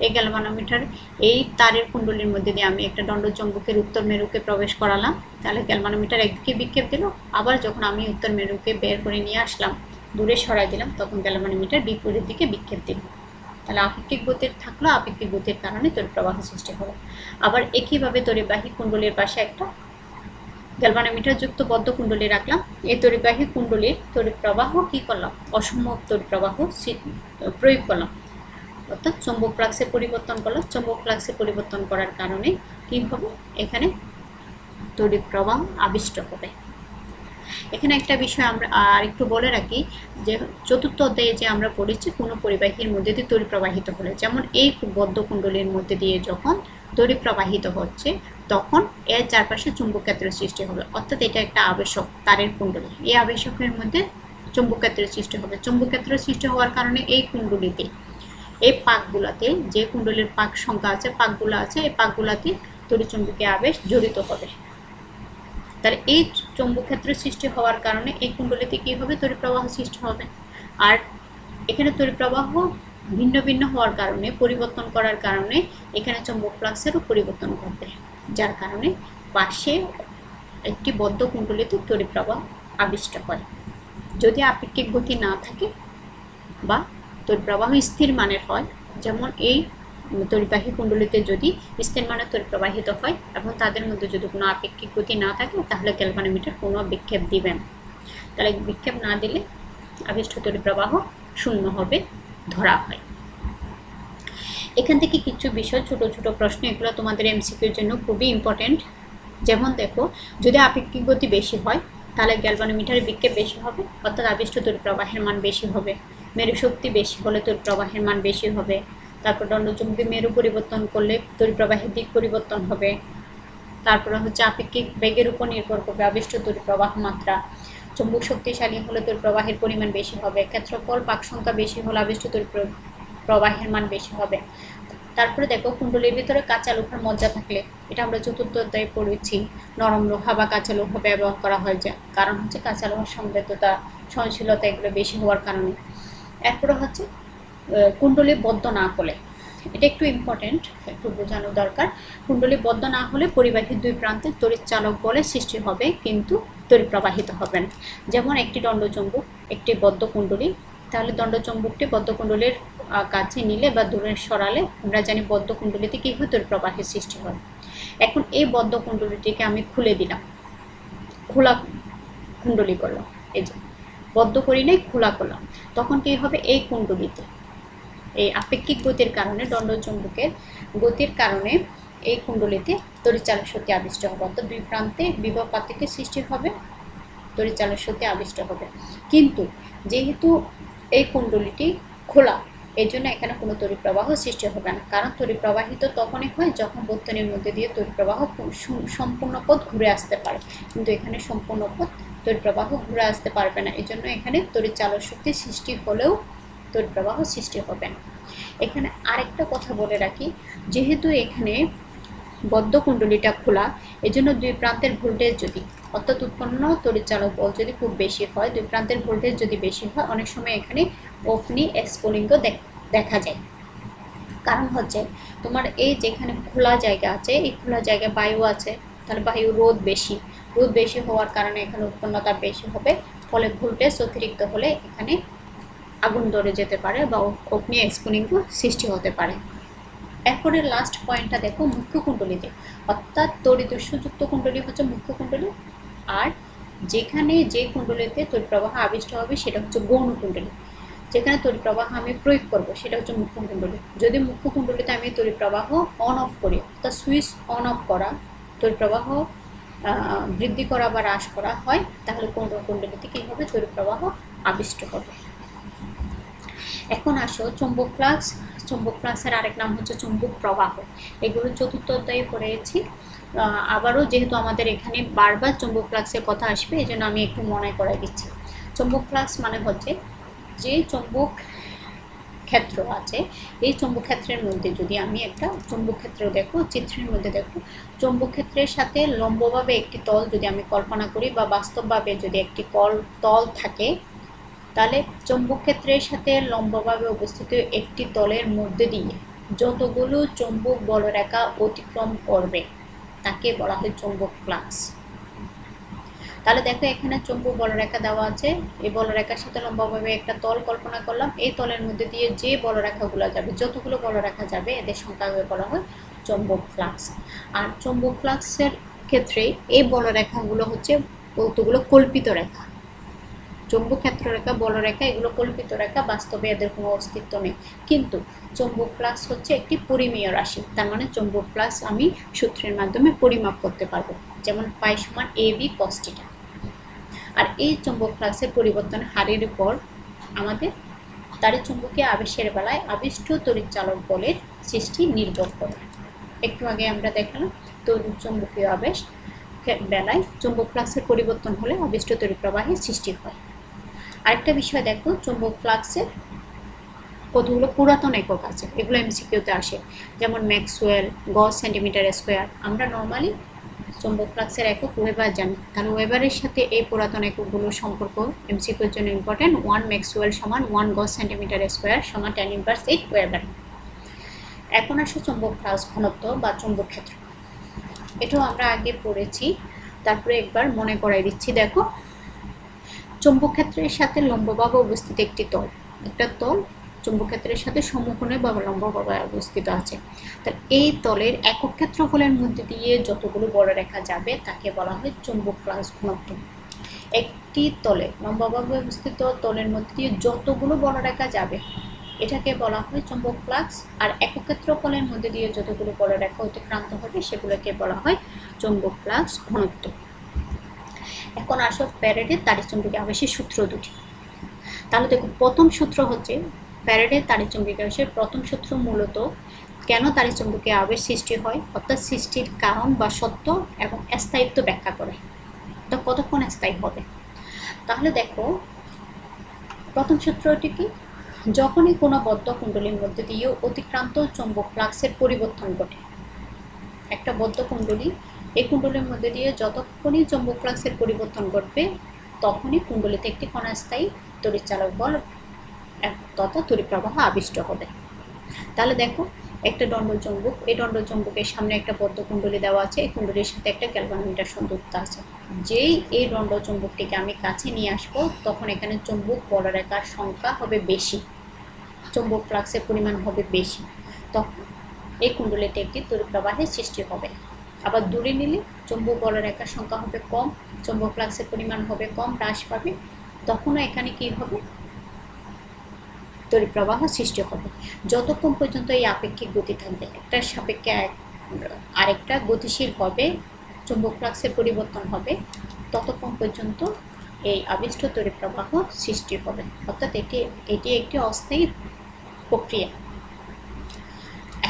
এই গ্যালভানোমিটার এই তারের কুণ্ডলীর মধ্যে দিয়ে আমি একটা দণ্ডচুম্বকের উত্তর মেরুকে প্রবেশ করালাম। তাহলে গ্যালভানোমিটার একদিকে বিক্ষেপ দিল, আবার যখন আমি উত্তর মেরুকে বের করে নিয়ে আসলাম, দূরে সরাই দিলাম, তখন গ্যালভানোমিটার বিপরীত দিকে বিক্ষেপ দিল। তাহলে আপেক্ষিক গতির থাকলো, আপেক্ষিক গতির কারণে তড়িৎ প্রবাহ সৃষ্টি হলো। আবার একইভাবে তড়িৎবাহী কুণ্ডলীর পাশে একটা গ্যালভানোমিটার যুক্ত বদ্ধ কুণ্ডলী রাখলাম। এই তড়িৎবাহী কুণ্ডলীর তড়িৎ প্রবাহ কী করলাম, অসম্যক তড়িৎ প্রবাহ প্রয়োগ করলাম, অর্থাৎ চৌম্বক ফ্লাক্সে পরিবর্তন করলাম। চৌম্বক ফ্লাক্সে পরিবর্তন করার কারণে কী হবে, এখানে তড়িৎ প্রবাহ আবিষ্ট হবে। এখানে একটা বিষয় আমরা আর একটু বলে রাখি যে চতুর্থ অধ্যায়ে যে আমরা পড়েছি কোনো পরিবাহীর মধ্যে দিয়ে তড়িৎ প্রবাহিত হলে, যেমন এই বদ্ধ কুণ্ডলীর মধ্যে দিয়ে যখন তড়িৎ প্রবাহিত হচ্ছে তখন এর চারপাশে চুম্বক ক্ষেত্রের সৃষ্টি হবে, অর্থাৎ এটা একটা আবেশক তারের কুণ্ডলী। এই আবেশকের মধ্যে চুম্বক ক্ষেত্রের সৃষ্টি হবে। চুম্বক ক্ষেত্রের সৃষ্টি হওয়ার কারণে এই কুণ্ডলীতে, এই পাকগুলাতে, যে কুণ্ডলীর পাক সংখ্যা আছে, পাকগুলো আছে, এই পাকগুলাতে তড়িৎচুম্বকীয় আবেশ জড়িত হবে। তাহলে এই চৌম্বক ক্ষেত্রের সৃষ্টি হওয়ার কারণে এই কুণ্ডলীতে কী হবে, তড়িৎ প্রবাহ সৃষ্টি হবে। আর এখানে তড়িৎ প্রবাহ ভিন্ন ভিন্ন হওয়ার কারণে, পরিবর্তন করার কারণে এখানে চৌম্বক ফ্লাক্সেরও পরিবর্তন ঘটবে, যার কারণে পাশে একটি বদ্ধ কুণ্ডলীতে তড়িৎ প্রবাহ আবিষ্ট হয়। যদি আপেক্ষিক গতি না থাকে বা তড়িৎ প্রবাহ স্থির মানের হয়, যেমন এই তড়িৎবাহী কুণ্ডলীতে যদি স্থির মানে তড়িৎ প্রবাহিত হয় এবং তাদের মধ্যে যদি কোনো আপেক্ষিক গতি না থাকে, তাহলে গ্যালভানোমিটার কোনো বিক্ষেপ দিবেন। তাহলে বিক্ষেপ না দিলে আবিষ্ট তড়িৎ প্রবাহ শূন্য হবে ধরা হয়। এখান থেকে কিছু বিষয়, ছোট ছোট প্রশ্ন, এগুলো তোমাদের এমসিকিউর জন্য খুবই ইম্পর্টেন্ট। যেমন দেখো, যদি আপেক্ষিক গতি বেশি হয় তাহলে গ্যালভানোমিটারের বিক্ষেপ বেশি হবে, অর্থাৎ আবিষ্ট তড়িৎ প্রবাহের মান বেশি হবে। মেরু শক্তি বেশি হলে তড়িৎ প্রবাহের মান বেশি হবে। তারপর দণ্ডচুম্বকী মেরু পরিবর্তন করলে তড়িৎ প্রবাহের দিক পরিবর্তন হবে। তারপরে হচ্ছে আপেক্ষিক বেগের উপর নির্ভর করবে আবিষ্ট তড়িৎ প্রবাহ মাত্রা। চুম্বক শক্তিশালী হলে তড়িৎ প্রবাহের পরিমাণ বেশি হবে। ক্ষেত্রফল পাক সংখ্যা বেশি হলে আবিষ্ট তড়িৎ প্রবাহের মান বেশি হবে। তারপরে দেখো, কুণ্ডলীর ভিতরে কাঁচা লোহার মজ্জা থাকলে, এটা আমরা চতুর্থ অধ্যায়ে পড়েছি, নরম লোহা বা কাঁচা লোহা ব্যবহার করা হয়, যে কারণ হচ্ছে কাঁচা লোহার সমৃদ্ধতা, সহনশীলতা এগুলো বেশি হওয়ার কারণে। এরপরে হচ্ছে কুণ্ডলী বদ্ধ না হলে, এটা একটু ইম্পর্টেন্ট, একটু বোঝানো দরকার। কুণ্ডলী বদ্ধ না হলে পরিবাহীর দুই প্রান্তে তড়িৎ চালক বলের সৃষ্টি হবে কিন্তু তড়িৎ প্রবাহিত হবে না। যেমন একটি দণ্ডচুম্বক, একটি বদ্ধ কুণ্ডলী, তাহলে দণ্ডচুম্বকটি বদ্ধ কুণ্ডলীর কাছে নিলে বা দূরে সরালে আমরা জানি বদ্ধ কুণ্ডলীতে কী হয়, তড়িৎ প্রবাহের সৃষ্টি হয়। এখন এই বদ্ধ কুণ্ডলীটিকে আমি খুলে দিলাম, খোলা কুণ্ডলী করলাম, এই যে বদ্ধ করি নাই, খোলা করলাম, তখন কী হবে, এই কুণ্ডলীতে এই আপেক্ষিক গতির কারণে, দণ্ডচুম্বকের গতির কারণে এই কুণ্ডলীতে তড়িৎচালক শক্তি আবিষ্ট হবে, অর্থাৎ দুই প্রান্তে বিভব পার্থক্যের সৃষ্টি হবে, তড়িৎচালক শক্তি আবিষ্ট হবে। কিন্তু যেহেতু এই কুণ্ডলীটি খোলা, এই জন্য এখানে কোনো তড়িৎ প্রবাহ সৃষ্টি হবে না, কারণ তড়িৎ প্রবাহিত তখনই হয় যখন বর্তনীর মধ্যে দিয়ে তড়িৎ প্রবাহ সম্পূর্ণ পথ ঘুরে আসতে পারে, কিন্তু এখানে সম্পূর্ণ পথ তড়িৎ প্রবাহ ঘুরে আসতে পারবে না। এই জন্য এখানে তড়িৎ চালক শক্তি সৃষ্টি হলেও তড়িৎ প্রবাহ সৃষ্টি হবে না। এখানে আরেকটা কথা বলে রাখি, যেহেতু এখানে বদ্ধ কুণ্ডলীটা খোলা, এই জন্য দুই প্রান্তের ভোল্টেজ যদি, অর্থাৎ উৎপন্ন তড়িৎ চালক বল যদি খুব বেশি হয়, দুই প্রান্তের ভোল্টেজ যদি বেশি হয়, অনেক সময় এখানে অগ্নি স্ফুলিঙ্গ দেখা যায়। কারণ হচ্ছে তোমার এই যেখানে খোলা জায়গা আছে, এই খোলা জায়গায় বায়ু আছে, তাহলে বায়ু রোধ বেশি হওয়ার কারণে এখানে উৎপন্নতা বেশি হবে, ফলে ভোল্টেজ অতিরিক্ত হলে এখানে আগুন ধরে যেতে পারে বা অগ্নি স্ফুলিঙ্গ সৃষ্টি হতে পারে। এরপরে লাস্ট পয়েন্টটা দেখো মুখ্য কুণ্ডলীতে, অর্থাৎ তড়িৎ উৎসযুক্ত কুণ্ডলী হচ্ছে মুখ্য কুণ্ডলী, আর যেখানে যে কুণ্ডলীতে তড়িৎ প্রবাহ আবিষ্ট হবে সেটা হচ্ছে গৌণ কুণ্ডলী। যেখানে তড়িৎ প্রবাহ আমি প্রয়োগ করব সেটা হচ্ছে মুখ্য কুণ্ডলী। যদি মুখ্য কুণ্ডলীতে আমি তড়িৎ প্রবাহ অন অফ করি, অর্থাৎ সুইচ অন অফ করা, তড়িৎ প্রবাহ বৃদ্ধি করা বা হ্রাস করা হয়, তাহলে গৌণ কুণ্ডলীতে কী হবে, তড়িৎ প্রবাহ আবিষ্ট হবে। এখন আসো চৌম্বক ফ্লাক্স। চৌম্বক ফ্লাক্সের আরেক নাম হচ্ছে চৌম্বক প্রবাহ। এগুলো চতুর্থ অধ্যায়ে পড়েছি। আবারও যেহেতু আমাদের এখানে বারবার চৌম্বক ফ্লাক্সের কথা আসবে, এই জন্য আমি একটু মনে করাই দিচ্ছি। চৌম্বক ফ্লাক্স মানে হচ্ছে যে চৌম্বক ক্ষেত্র আছে, এই চৌম্বক ক্ষেত্রের মধ্যে যদি আমি একটা চৌম্বক ক্ষেত্র দেখো, চিত্রের মধ্যে দেখো, চৌম্বক ক্ষেত্রের সাথে লম্বভাবে একটি তল যদি আমি কল্পনা করি বা বাস্তবভাবে যদি একটি তল থাকে, তাহলে চৌম্বক ক্ষেত্রের সাথে লম্বভাবে অবস্থিত একটি তলের মধ্যে দিয়ে যতগুলো চৌম্বক বলরেখা অতিক্রম করবে তাকে বলা হয় চৌম্বক ফ্লাক্স। তাহলে দেখো এখানে চৌম্বক বলরেখা দেওয়া আছে, এই বলরেখার সাথে লম্বভাবে একটা তল কল্পনা করলাম, এই তলের মধ্যে দিয়ে যে বলরেখাগুলো যাবে, যতগুলো বলরেখা যাবে এদের সংখ্যাকে বলা হয় চৌম্বক ফ্লাক্স। আর চৌম্বক ফ্লাক্সের ক্ষেত্রে এই বলরেখাগুলো হচ্ছে কতগুলো কল্পিত রেখা। চৌম্বক ক্ষেত্র রেখা, বলরেখা এগুলো কল্পিত রেখা, বাস্তবে এদের কোনো অস্তিত্ব নেই। কিন্তু চৌম্বক ফ্লাক্স হচ্ছে একটি পরিমেয় রাশি, তার মানে চৌম্বক ফ্লাক্স আমি সূত্রের মাধ্যমে পরিমাপ করতে পারবো, যেমন পাই সমান AB cos θ। আর এই চৌম্বক ফ্লাক্সের পরিবর্তন হারের উপর আমাদের তাড়িৎচুম্বকীয় আবেশের বেলায় আবিষ্ট তড়িৎ চালক বলের সৃষ্টি নির্ভর করে। একটু আগে আমরা দেখলাম তড়িৎ চুম্বকীয় আবেশ বেলায় চৌম্বক ফ্লাক্সের পরিবর্তন হলে আবিষ্ট তড়িৎ প্রবাহের সৃষ্টি হয়। আরেকটা বিষয় দেখো, চৌম্বক ফ্লাক্সের কতগুলো পুরাতন একক আছে, এগুলো এমসিকিউতে আসে, যেমন ম্যাক্সওয়েল, গজ সেন্টিমিটার স্কোয়ার। আমরা নর্মালি চৌম্বক ফ্লাক্সের একক ওয়েবার জানি, কারণ ওয়েবারের সাথে এই পুরাতন এককগুলোর সম্পর্ক এমসিকিউর জন্য ইম্পর্টেন্ট। 1 ম্যাক্সওয়েল সমান 1 গজ সেন্টিমিটার স্কোয়ার সমান 10⁻8 ওয়েবার। এখন আসো চৌম্বক ফ্লাক্স ঘনত্ব বা চৌম্বক ক্ষেত্র, এটাও আমরা আগে পড়েছি, তারপরে একবার মনে করাই দিচ্ছি। দেখো চৌম্বক ক্ষেত্রের সাথে লম্বভাবে অবস্থিত একটি তল, একটা তল চৌম্বক ক্ষেত্রের সাথে সমকোণে বা লম্বভাবে অবস্থিত আছে, তাহলে এই তলের একক ক্ষেত্রফলের মধ্যে দিয়ে যতগুলো বলরেখা যাবে তাকে বলা হয় চৌম্বক ফ্লাক্স ঘনত্ব। একটি তলে লম্বভাবে অবস্থিত তলের মধ্যে দিয়ে যতগুলো বলরেখা যাবে এটাকে বলা হয় চৌম্বক ফ্লাক্স, আর একক ক্ষেত্রফলের মধ্যে দিয়ে যতগুলো বলরেখা অতিক্রান্ত হবে সেগুলোকে বলা হয় চৌম্বক ফ্লাক্স ঘনত্ব। এখন আসো ফ্যারাডের তাড়িৎচুম্বকীয় আবেশের সূত্র দুটি। তাহলে দেখো প্রথম সূত্র হচ্ছে ফ্যারাডের তাড়িৎচুম্বকীয় আবেশের প্রথম সূত্র মূলত কেন তাড়িৎচুম্বকীয় আবেশ সৃষ্টি হয়, অর্থাৎ সৃষ্টির কারণ বা সত্য এবং স্থায়িত্ব ব্যাখ্যা করে, তো কতক্ষণ স্থায়ী হবে। তাহলে দেখো প্রথম সূত্রটি কি, যখনই কোনো বদ্ধ কুণ্ডলীর মধ্যে দিয়ে অতিক্রান্ত চৌম্বক ফ্লাক্সের পরিবর্তন ঘটে, একটা বদ্ধ কুণ্ডলী, এই কুণ্ডলীর মধ্যে দিয়ে যতক্ষণই চৌম্বক ফ্লাক্সের পরিবর্তন ঘটবে তখনই কুণ্ডলীতে একটি ক্ষণস্থায়ী তড়িৎ চালক বল তথা তড়িৎ প্রবাহ আবিষ্ট হবে। তাহলে দেখো একটা দণ্ডচুম্বক, এই দণ্ডচুম্বকের সামনে একটা বদ্ধ কুণ্ডলী দেওয়া আছে, এই কুণ্ডলীর সাথে একটা গ্যালভানোমিটার সংযুক্ত আছে। যেই এই দণ্ডচুম্বকটিকে আমি কাছে নিয়ে আসবো তখন এখানে চৌম্বক বলরেখার সংখ্যা হবে বেশি, চৌম্বক ফ্লাক্সের পরিমাণ হবে বেশি, তখন এই কুণ্ডলীতে একটি তড়িৎ প্রবাহের সৃষ্টি হবে। আবার দূরে নিলে চৌম্বক বলরেখার সংখ্যা হবে কম, চৌম্বক ফ্লাক্সের পরিমাণ হবে কম, হ্রাস পাবে, তখনও এখানে কি হবে, তড়িৎ প্রবাহ সৃষ্টি হবে। যতক্ষণ পর্যন্ত এই আপেক্ষিক গতি থাকবে, একটার সাপেক্ষে আরেকটা গতিশীল হবে, চৌম্বক ফ্লাক্সের পরিবর্তন হবে, ততক্ষণ পর্যন্ত এই আবিষ্ট তড়িৎ প্রবাহ সৃষ্টি হবে। অর্থাৎ এটি একটি অস্থায়ী প্রক্রিয়া।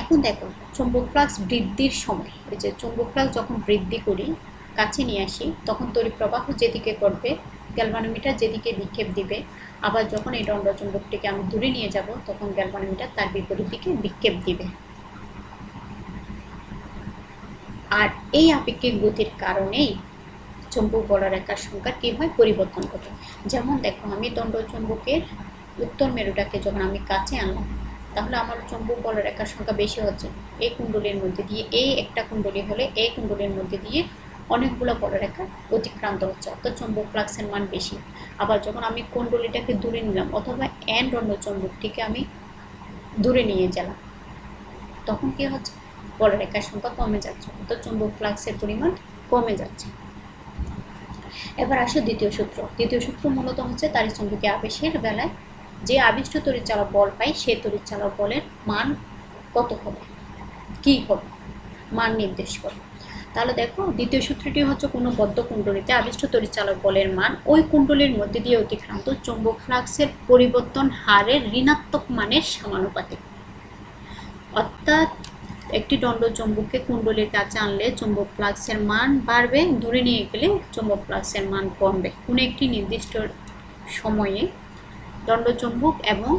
এখন দেখো চুম্বক ফ্লাক্স বৃদ্ধির সময়, এই যে চুম্বক ফ্লাক্স যখন বৃদ্ধি করি, কাছে নিয়ে আসি, তখন তড়িৎ প্রবাহ যেদিকে করবে, গ্যালভানোমিটার যেদিকে বিক্ষেপ দিবে, আবার যখন এই দণ্ড চুম্বকটিকে আমি দূরে নিয়ে যাব, তখন গ্যালভানোমিটার তার বিপরীত দিকে বিক্ষেপ দিবে। আর এই আপেক্ষিক গতির কারণেই চুম্বক বলরেখার সংখ্যার কী হয়, পরিবর্তন ঘটে। যেমন দেখো আমি দণ্ড চুম্বকের উত্তর মেরুটাকে যখন আমি কাছে আনলাম, তাহলে আমার চুম্বক বলরেখার সংখ্যা বেশি হচ্ছে। এই কুণ্ডলীর মধ্যে দিয়ে, এই একটা কুণ্ডলী হলে এই কুণ্ডলীর মধ্যে দিয়ে অনেকগুলো বলরেখা অতিক্রান্ত হচ্ছে, অর্থাৎ চুম্বক ফ্লাক্সের মান বেশি। আবার যখন আমি কুণ্ডলীটাকে দূরে নিলাম, অথবা এন দণ্ড চুম্বকটিকে আমি দূরে নিয়ে গেলাম, তখন কি হচ্ছে, বলরেখার সংখ্যা কমে যাচ্ছে, অর্থাৎ চুম্বক ফ্লাক্সের পরিমাণ কমে যাচ্ছে। এবার আসে দ্বিতীয় সূত্র। দ্বিতীয় সূত্র মূলত হচ্ছে তাড়িৎচুম্বকীয় আবেশের বেলায় যে আবিষ্ট তড়িৎচালক বল পাই, সেই তড়িৎচালক বলের মান কত হবে, কি হবে, মান নির্দেশ করে। তাহলে দেখো দ্বিতীয় সূত্রটি হচ্ছে কোনো বদ্ধ কুণ্ডলীতে আবিষ্ট তড়িৎচালক বলের মান ওই কুণ্ডলীর মধ্যে দিয়ে অতিক্রান্ত চুম্বক ফ্লাক্সের পরিবর্তন হারের ঋণাত্মক মানের সমানুপাতিক। অর্থাৎ একটি দণ্ড চুম্বককে কুণ্ডলীর কাছে আনলে চুম্বক ফ্লাক্সের মান বাড়বে, দূরে নিয়ে গেলে চুম্বক ফ্লাক্সের মান কমবে। কোনো একটি নির্দিষ্ট সময়ে দণ্ড চুম্বক এবং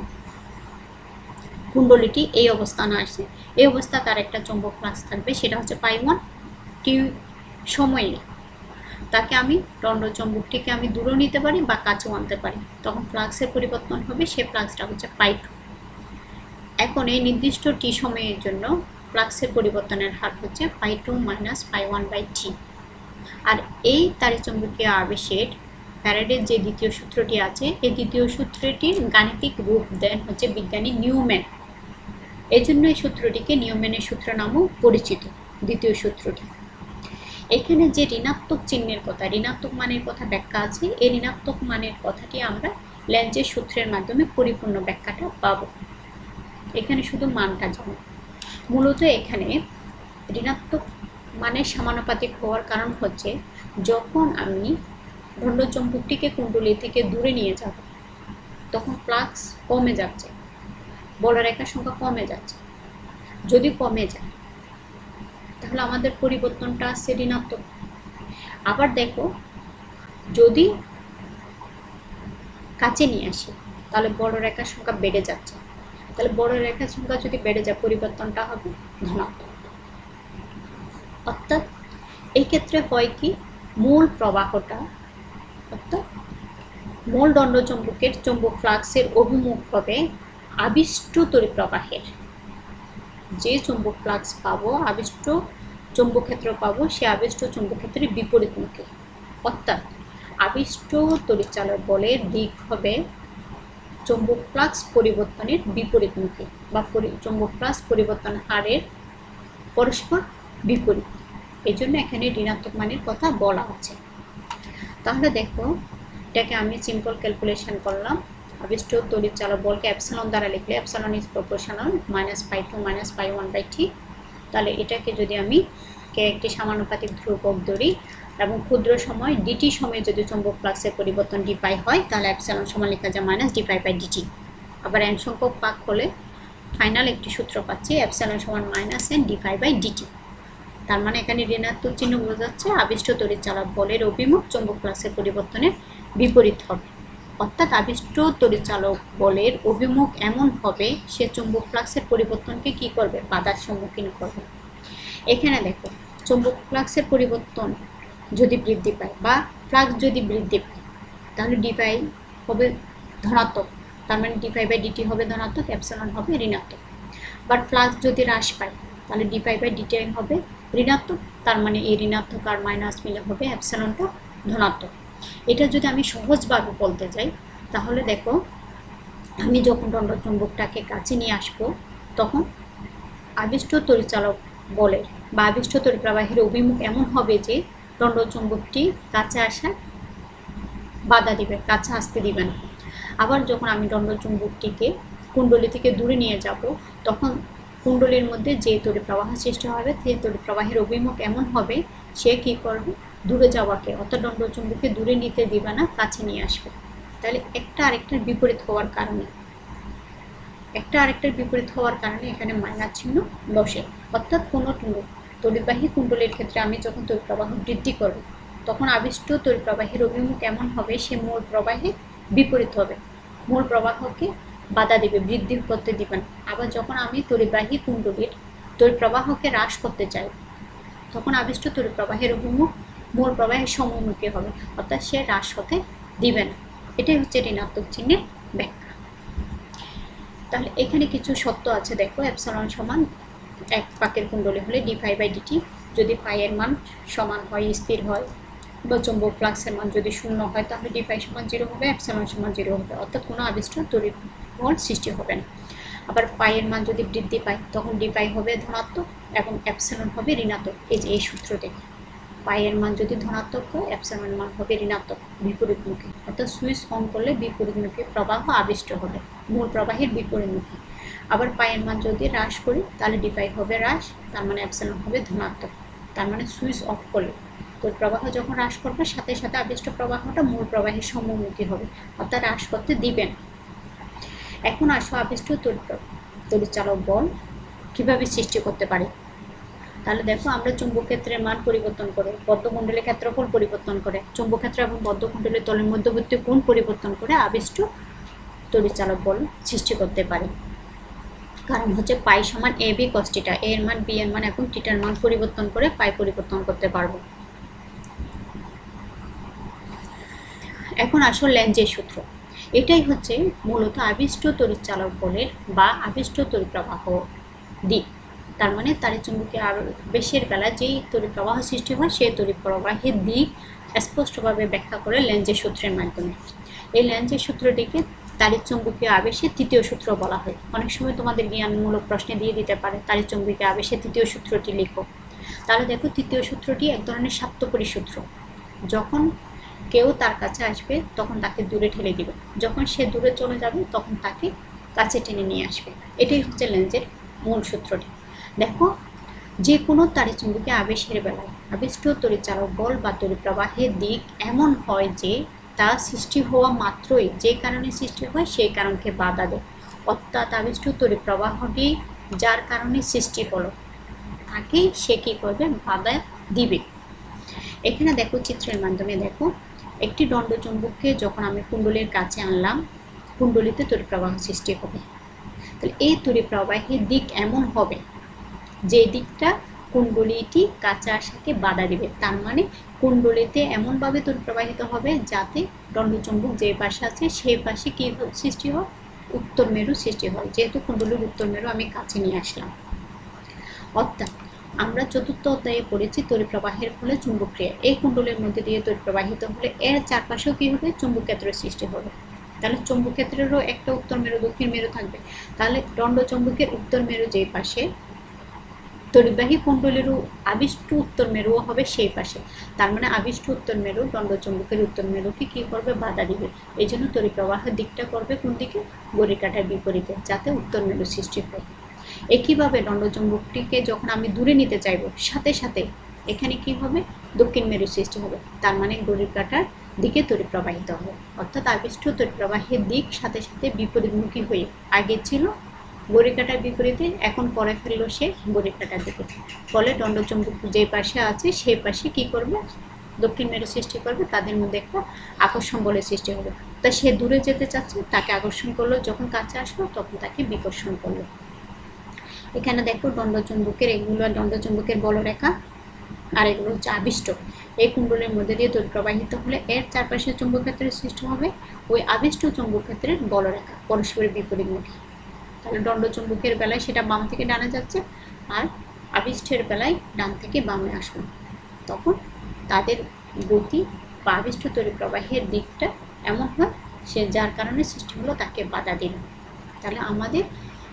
কুণ্ডলীটি এই অবস্থানে আসে, এই অবস্থা তার একটা চুম্বক ফ্লাক্স থাকবে, সেটা হচ্ছে পাই1 টি সময়ে তাকে আমি দণ্ড চুম্বকটিকে আমি দূরে নিতে পারি বা কাছেও আনতে পারি, তখন ফ্লাক্সের পরিবর্তন হবে, সে ফ্লাক্সটা হচ্ছে পাই2। এখন এই নির্দিষ্ট টি সময়ের জন্য ফ্লাক্সের পরিবর্তনের হার হচ্ছে পাই2 মাইনাস পাই1/টি। আর এই তাড়িৎচুম্বকীয় আবেশের ফ্যারাডের যে দ্বিতীয় সূত্রটি আছে, এই দ্বিতীয় সূত্রটির গাণিতিক রূপ দেন হচ্ছে বিজ্ঞানী নিউম্যান। এই জন্য এই সূত্রটিকে নিউম্যানের সূত্র নামেও পরিচিত। দ্বিতীয় সূত্রটি এখানে যে ঋণাত্মক চিহ্নের কথা, ঋণাত্মক মানের কথা ব্যাখ্যা আছে, এই ঋণাত্মক মানের কথাটি আমরা লেন্জের সূত্রের মাধ্যমে পরিপূর্ণ ব্যাখ্যাটা পাবো। এখানে শুধু মানটা জানো। মূলত এখানে ঋণাত্মক মানের সমানুপাতিক হওয়ার কারণ হচ্ছে যখন আমি দণ্ড চুম্বকটিকে কুণ্ডলী থেকে দূরে নিয়ে যাব, তখন ফ্লাক্স কমে যাচ্ছে, বলরেখার সংখ্যা কমে যাচ্ছে। যদি কমে যায় তাহলে আমাদের পরিবর্তনটা আসছে ঋণাত্মক। আবার দেখো যদি কাছে নিয়ে আসি, তাহলে বলরেখার সংখ্যা বেড়ে যাচ্ছে, তাহলে বলরেখার সংখ্যা যদি বেড়ে যায়, পরিবর্তনটা হবে ধনাত্মক। অর্থাৎ এই ক্ষেত্রে হয় কি, মূল প্রবাহটা, অর্থাৎ মূল দণ্ড চুম্বকের চুম্বক ফ্লাক্সের অভিমুখ হবে আবিষ্ট তড়িৎ প্রবাহের। যে চুম্বক ফ্লাক্স পাবো, আবিষ্ট চুম্বক ক্ষেত্র পাবো, সে আবিষ্ট চুম্বক ক্ষেত্রের বিপরীতমুখী। অর্থাৎ আবিষ্ট তড়িৎচালক বলের দিক হবে চুম্বক ফ্লাক্স পরিবর্তনের বিপরীতমুখী, বা চুম্বক ফ্লাক্স পরিবর্তন হারের পরস্পর বিপরীত। এই জন্য এখানে ঋণাত্মক মানের কথা বলা আছে। তাহলে দেখো এটাকে আমি সিম্পল ক্যালকুলেশন করলাম। আবিষ্ট তড়িৎচালক বলকে এপসিলন দ্বারা লিখলে এপসিলন ইজ প্রপোর্শনাল মাইনাস পাই2 মাইনাস পাই1/টি। তাহলে এটাকে যদি আমি একটি সমানুপাতিক ধ্রুবক ধরি এবং ক্ষুদ্র সময় ডিটি সময়ে যদি চুম্বক ফ্লাক্সের পরিবর্তন ডি পাই হয়, তাহলে এপসিলন সমান লেখা যায় মাইনাস ডি5/ডিটি। আবার এন সংখ্যক পাক হলে ফাইনাল একটি সূত্র পাচ্ছি, এপসিলন সমান মাইনাস এন ডি5/ডিটি। তার মানে এখানে ঋণাত্মক চিহ্ন বোঝাচ্ছে আবিষ্ট তড়িৎচালক বলের অভিমুখ চুম্বক ফ্লাক্সের পরিবর্তনের বিপরীত হবে। অর্থাৎ আবিষ্ট তড়িৎচালক বলের অভিমুখ এমন হবে, সে চুম্বক ফ্লাক্সের পরিবর্তনকে কি করবে, বাধার সম্মুখীন করবে। এখানে দেখো চুম্বক ফ্লাক্সের পরিবর্তন যদি বৃদ্ধি পায় বা ফ্লাক্স যদি বৃদ্ধি পায়, তাহলে ডি5 হবে ধনাত্মক, তার মানে ডি5/ডিটি হবে ধনাত্মক, এপসিলন হবে ঋণাত্মক। বাট ফ্লাক্স যদি হ্রাস পায়, তাহলে ডি5/ডিটি হবে ঋণাত্মক, তার মানে এই ঋণাত্মক আর মাইনাস মিলে হবে এপসিলনটা ধনাত্মক। এটা যদি আমি সহজভাবে বলতে যাই, তাহলে দেখো আমি যখন দণ্ড চুম্বকটাকে কাছে নিয়ে আসবো, তখন আবিষ্ট তড়িৎচালক বলের বা আবিষ্ট তড়িৎ প্রবাহের অভিমুখ এমন হবে যে দণ্ড চুম্বকটি কাছে আসার বাধা দিবে, কাছে আসতে দিবে না। আবার যখন আমি দণ্ড চুম্বকটিকে কুণ্ডলী থেকে দূরে নিয়ে যাব, তখন কুণ্ডলীর মধ্যে যে তড়িৎ প্রবাহ সৃষ্টি হবে, সেই তড়িৎ প্রবাহের অভিমুখ এমন হবে, সে কী করবে, দূরে যাওয়াকে, অর্থাৎ দণ্ড চুম্বককে দূরে নিতে দিবে না, কাছে নিয়ে আসবে। তাহলে একটা আরেকটার বিপরীত হওয়ার কারণে একটা আরেকটার বিপরীত হওয়ার কারণে এখানে মাইনাস চিহ্ন বসে। অর্থাৎ কোনো তড়িৎবাহী কুণ্ডলীর ক্ষেত্রে আমি যখন তড়িৎ প্রবাহ বৃদ্ধি করব তখন আবিষ্ট তড়িৎ প্রবাহের অভিমুখ এমন হবে সে মূল প্রবাহে বিপরীত হবে, মূল প্রবাহকে বাধা দিবে, বৃদ্ধি করতে দিবে না। আবার যখন আমি তড়িৎবাহী কুণ্ডলীর তড়িৎ প্রবাহকে হ্রাস করতে চাই তখন আবিষ্ট তড়িৎ প্রবাহের অভিমুখ মূল প্রবাহের সম্মুখী হবে, অর্থাৎ সে হ্রাস হতে দিবে না। এটাই হচ্ছে ঋণাত্মক চিহ্নের ব্যাখ্যা। তাহলে এখানে কিছু সত্য আছে, দেখো এপসাইলন সমান এক পাকের কুণ্ডলী হলে d∅/dt যদি পাইয়ের মান সমান হয়, স্থির হয়, বা চৌম্বক ফ্লাক্সের মান যদি 0 হয় তাহলে d∅ সমান 0 হবে, এপসাইলন সমান 0 হবে, অর্থাৎ কোনো আবিষ্ট তড়িৎ বল সৃষ্টি হবে না। আবার পাইয়ের মান যদি বৃদ্ধি পায় তখন d∅ হবে ধনাত্মক এবং এপসাইলন হবে ঋণাত্মক। এই যে এই সূত্র থেকে পাইয়ের মান যদি ধনাত্মক হয় এপসাইলনের মান হবে ঋণাত্মক, বিপরীতমুখী, অর্থাৎ সুইচ অন করলে বিপরীতমুখী প্রবাহ আবিষ্ট হবে, মূল প্রবাহের বিপরীতমুখী। আবার পাইয়ের মান যদি হ্রাস করি তাহলে d∅ হবে হ্রাস, তার মানে এপসাইলন হবে ধনাত্মক। তার মানে সুইচ অফ করলে তড়িৎ প্রবাহ যখন হ্রাস করবে সাথে সাথে আবিষ্ট প্রবাহটা মূল প্রবাহের সম্মুখী হবে, অর্থাৎ হ্রাস করতে দিবেন। এখন আসো আবিষ্ট তড়িৎচালক বল কিভাবে সৃষ্টি করতে পারি। তাহলে দেখো আমরা চুম্বক ক্ষেত্রের মান পরিবর্তন করে, বদ্ধকুণ্ডলীর ক্ষেত্রফল পরিবর্তন করে, চুম্বক ক্ষেত্র এবং বদ্ধকুণ্ডলীর তলের মধ্যবর্তী কোণ পরিবর্তন করে আবিষ্ট তড়িৎচালক বল সৃষ্টি করতে পারি। কারণ হচ্ছে পাই সমান এ বি কস থিটা, এর মান বি এর মান এবং থিটার মান পরিবর্তন করে পাই পরিবর্তন করতে পারবো। এখন আসো লেঞ্জের সূত্র। এটাই হচ্ছে মূলত আবিষ্ট তড়িৎচালক বলের বা আবিষ্ট তড়িৎ প্রবাহ দিক। তার মানে তাড়িৎচুম্বকীয় আবেশের বেলা যেই তড়িৎ প্রবাহ সৃষ্টি হয় সেই তড়িৎ প্রবাহের দিক স্পষ্টভাবে ব্যাখ্যা করে লেঞ্জের সূত্রের মাধ্যমে। এই লেঞ্জের সূত্রটিকে তাড়িৎচুম্বকীয় আবেশের তৃতীয় সূত্র বলা হয়। অনেক সময় তোমাদের জ্ঞানমূলক প্রশ্নে দিয়ে দিতে পারে তাড়িৎচুম্বকীয় আবেশের তৃতীয় সূত্রটি লিখো। তাহলে দেখো তৃতীয় সূত্রটি এক ধরনের স্বার্থপরী সূত্র। যখন কেউ তার কাছে আসবে তখন তাকে দূরে ঠেলে দিবে, যখন সে দূরে চলে যাবে তখন তাকে কাছে টেনে নিয়ে আসবে। এটাই হচ্ছে লেঞ্জের মূল সূত্রটি। দেখো যে কোনো তাড়িৎচুম্বকীয় আবেশের বেলায় আবিষ্ট তড়িৎচালক বল বা তড়িৎ প্রবাহের দিক এমন হয় যে তা সৃষ্টি হওয়া মাত্রই যে কারণে সৃষ্টি হয় সেই কারণকে বাধা দেয়, অর্থাৎ আবিষ্ট তড়িৎ প্রবাহটি যার কারণে সৃষ্টি হলো তাকেই সে কী করবে, বাধা দিবে। এখানে দেখো চিত্রের মাধ্যমে দেখো একটি দণ্ডচুম্বককে যখন আমি কুণ্ডলীর কাছে আনলাম কুণ্ডলীতে তড়িৎ প্রবাহ সৃষ্টি হবে। তাহলে এই তড়িৎ প্রবাহের দিক এমন হবে যে দিকটা কুণ্ডলীটি কাছে আসাকে বাধা দিবে। তার মানে কুণ্ডলীতে এমনভাবে তড়িৎ প্রবাহিত হবে যাতে দণ্ডচুম্বক যে পাশে আছে সেই পাশে কী সৃষ্টি হয়, উত্তর মেরু সৃষ্টি হয়। যেহেতু কুণ্ডলীর উত্তর মেরু আমি কাছে নিয়ে আসলাম। অর্থাৎ আমরা চতুর্থ অধ্যায়ে পড়েছি তড়িৎ প্রবাহের ফলে চুম্বক ক্রিয়া। এই কুণ্ডলের মধ্যে দিয়ে তড়িৎ প্রবাহিত হলে এর চারপাশেও কী হবে, চুম্বক ক্ষেত্রের সৃষ্টি হবে। তাহলে চুম্বক ক্ষেত্রেরও একটা উত্তর মেরু দক্ষিণ মেরু থাকবে। তাহলে দণ্ডচুম্বকের উত্তর মেরু যেই পাশে তড়িৎবাহী কুণ্ডলীরও আবিষ্ট উত্তর মেরুও হবে সেই পাশে। তার মানে আবিষ্ট উত্তর মেরু দণ্ডচুম্বকের উত্তর মেরুকে কী করবে, বাধা দিবে। এই জন্য তড়িৎ প্রবাহের দিকটা করবে কোন দিকে, ঘড়ির কাঁটার বিপরীতে, যাতে উত্তর মেরু সৃষ্টি হয়। একইভাবে দণ্ডচুম্বকটিকে যখন আমি দূরে নিতে চাইব সাথে সাথে এখানে কি হবে, দক্ষিণ মেরু সৃষ্টি হবে। তার মানে ঘড়ির কাঁটার দিকে তড়িৎ প্রবাহিত হবে, অর্থাৎ আবিষ্ট তড়িৎ প্রবাহের দিক সাথে সাথে বিপরীতমুখী হয়ে আগে ছিল ঘড়ির কাঁটার বিপরীতে, এখন পরে ফেললো সে ঘড়ির কাঁটার দিকে। ফলে দণ্ডচুম্বক যে পাশে আছে সেই পাশে কি করবে, দক্ষিণ মেরু সৃষ্টি করবে, তাদের মধ্যে একটা আকর্ষণ বলের সৃষ্টি হবে। তা সে দূরে যেতে চাচ্ছে, তাকে আকর্ষণ করলো, যখন কাছে আসলো তখন তাকে বিকর্ষণ করলো। এখানে দেখো দণ্ডচুম্বকের এগুলো দণ্ডচুম্বকের বলরেখা আর এগুলো হচ্ছে আবিষ্ট। এই কুণ্ডলের মধ্যে দিয়ে তড়িৎ প্রবাহিত হলে এর চারপাশে চুম্বক ক্ষেত্রের সৃষ্টি হবে, ওই আবিষ্ট চুম্বক ক্ষেত্রের বলরেখা পরস্পরের বিপরীতমুখী। তাহলে দণ্ডচুম্বকের বেলায় সেটা বাম থেকে ডানে যাচ্ছে আর আবিষ্টের বেলায় ডান থেকে বামে আসবে। তখন তাদের গতি বা আবিষ্ট তড়িৎ প্রবাহের দিকটা এমন হয় সে যার কারণে সৃষ্টি হলো তাকে বাধা দিল। তাহলে আমাদের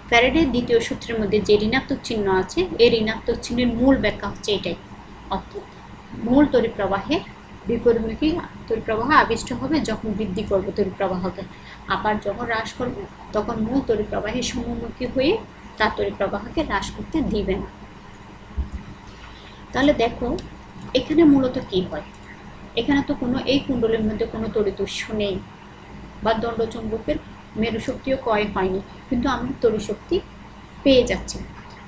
ফ্যারাডের দ্বিতীয় সূত্রের মধ্যে যে ঋণাত্মক চিহ্ন আছে এই ঋণাত্মক চিহ্নের মূল ব্যাখ্যা হচ্ছে এটাই, অর্থাৎ মূল তড়িৎ প্রবাহের বিপরীতমুখী তড়িৎ প্রবাহ আবিষ্ট হবে যখন বৃদ্ধি করবে তড়িৎ প্রবাহকে, আবার যখন হ্রাস করবে তখন মূল তড়িৎ প্রবাহের সম্মুখী হয়ে তার তড়িৎ প্রবাহকে হ্রাস করতে দিবে না। তাহলে দেখো এখানে মূলত কি হয়, এখানে তো কোনো এই কুণ্ডলের মধ্যে কোনো তড়িৎ উৎস নেই বা দণ্ডচুম্বকের মেরু শক্তিও ক্ষয় হয়নি, কিন্তু আমরা তড়িৎ শক্তি পেয়ে যাচ্ছি।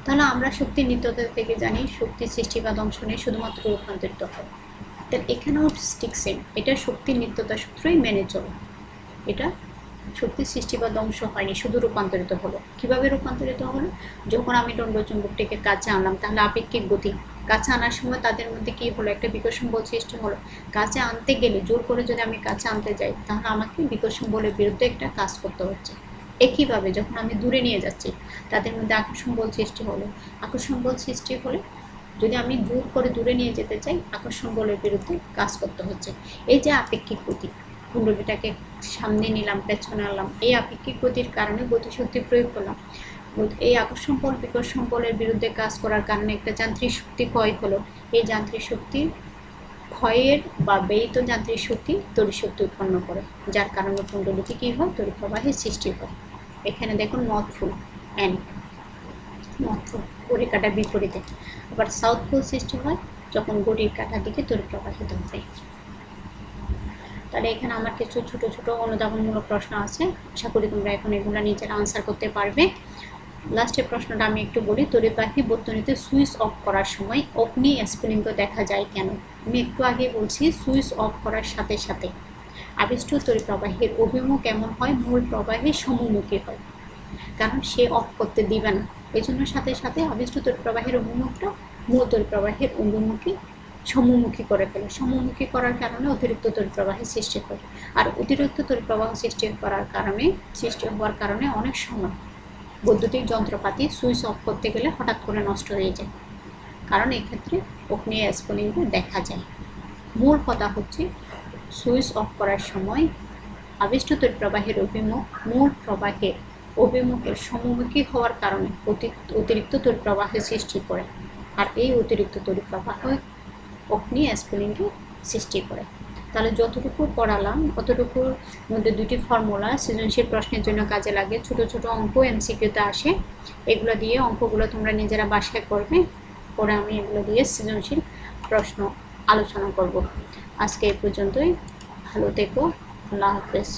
তাহলে আমরা শক্তির নিত্যতা থেকে জানি শক্তির সৃষ্টি বা ধ্বংস নেই, শুধুমাত্র রূপান্তরিত হয়। তাহলে এখানেও ঠিক সেম, এটা শক্তির নিত্যতা সূত্রই মেনে চলো। এটা শক্তির সৃষ্টি বা ধ্বংস হয়নি, শুধু রূপান্তরিত হলো। কিভাবে রূপান্তরিত হলো? যখন আমি দণ্ড চুম্বকটিকে কাছে আনলাম, তাহলে আপেক্ষিক গতি, কাছে আনার সময় তাদের মধ্যে কি হলো, একটা বিকর্ষণ বল সৃষ্টি হলো। কাছে আনতে গেলে, জোর করে যদি আমি কাছে আনতে যাই, তাহলে আমাকে বিকর্ষণ বলের বিরুদ্ধে একটা কাজ করতে হচ্ছে। একইভাবে যখন আমি দূরে নিয়ে যাচ্ছি, তাদের মধ্যে আকর্ষণ বল সৃষ্টি হলো। আকর্ষণ বল সৃষ্টি হলে যদি আমি জোর করে দূরে নিয়ে যেতে চাই, আকর্ষণ বলের বিরুদ্ধে কাজ করতে হচ্ছে। এই যে আপেক্ষিক গতি, কুণ্ডলীটাকে সামনে নিলাম, পেছনে আনলাম, এই আপেক্ষিক গতির কারণে গতিশক্তি প্রয়োগ করলাম। এই আকর্ষণ বল বিকর্ষণ বলের বিরুদ্ধে কাজ করার কারণে একটা যান্ত্রিক শক্তি ক্ষয় হলো। এই যান্ত্রিক শক্তি ক্ষয়ের বা ব্যয়িত যান্ত্রিক শক্তি তড়িৎ শক্তি উৎপন্ন করে, যার কারণে কুণ্ডলীতে কি হয়, তড়িৎ প্রবাহের সৃষ্টি হয়। এখানে দেখুন north pole end, north pole ঘড়ির কাঁটার বিপরীতে। আবার সাউথ পোল সৃষ্টি হয় যখন ঘড়ির কাঁটার দিকে তড়িৎ প্রবাহিত হয়। তাহলে এখানে আমার কিছু ছোট ছোট অনুধাবনমূলক প্রশ্ন আছে, আশা করি তোমরা এখন এগুলো নিজেরা আনসার করতে পারবে। লাস্টের প্রশ্নটা আমি একটু বলি, তড়িৎবাহী বর্তনীতে সুইচ অফ করার সময় অগ্নি স্ফুলিঙ্গ দেখা যায় কেন? আমি একটু আগে বলছি, সুইচ অফ করার সাথে সাথে আবিষ্ট তড়িৎ প্রবাহের অভিমুখ এমন হয়, মূল প্রবাহের সমমুখী হয়, কারণ সে অফ করতে দিবে না। এই জন্য সাথে সাথে আবিষ্ট তড়িৎ প্রবাহের অভিমুখটা মূল তড়িৎ প্রবাহের অভিমুখী সমমুখী করে ফেলে। সমমুখী করার কারণে অতিরিক্ত তড়িৎ প্রবাহের সৃষ্টি হয়। আর অতিরিক্ত তড়িৎ প্রবাহ সৃষ্টি হওয়ার কারণে অনেক সময় বৈদ্যুতিক যন্ত্রপাতি সুইচ অফ করতে গেলে হঠাৎ করে নষ্ট হয়ে যায়, কারণ এক্ষেত্রে অগ্নি স্ফুলিঙ্গ দেখা যায়। মূল কথা হচ্ছে, সুইচ অফ করার সময় আবিষ্ট তড়িৎ প্রবাহের অভিমুখ মূল প্রবাহের অভিমুখের সমমুখী হওয়ার কারণে অতিরিক্ত তড়িৎ প্রবাহের সৃষ্টি করে। আর এই অতিরিক্ত তড়িৎ প্রবাহ অগ্নি স্ফুলিঙ্গের সৃষ্টি করে। তাহলে যতটুকু পড়ালাম অতটুকুর মধ্যে দুটি ফর্মুলা সৃজনশীল প্রশ্নের জন্য কাজে লাগে। ছোট ছোট অঙ্ক এমসিকিউতে আসে, এগুলো দিয়ে অঙ্কগুলো তোমরা নিজেরা বাসায় করবে, পরে আমি এগুলো দিয়ে সৃজনশীল প্রশ্ন আলোচনা করব। আজকে এই পর্যন্তই, ভালো থেকো, আল্লাহ হাফেজ।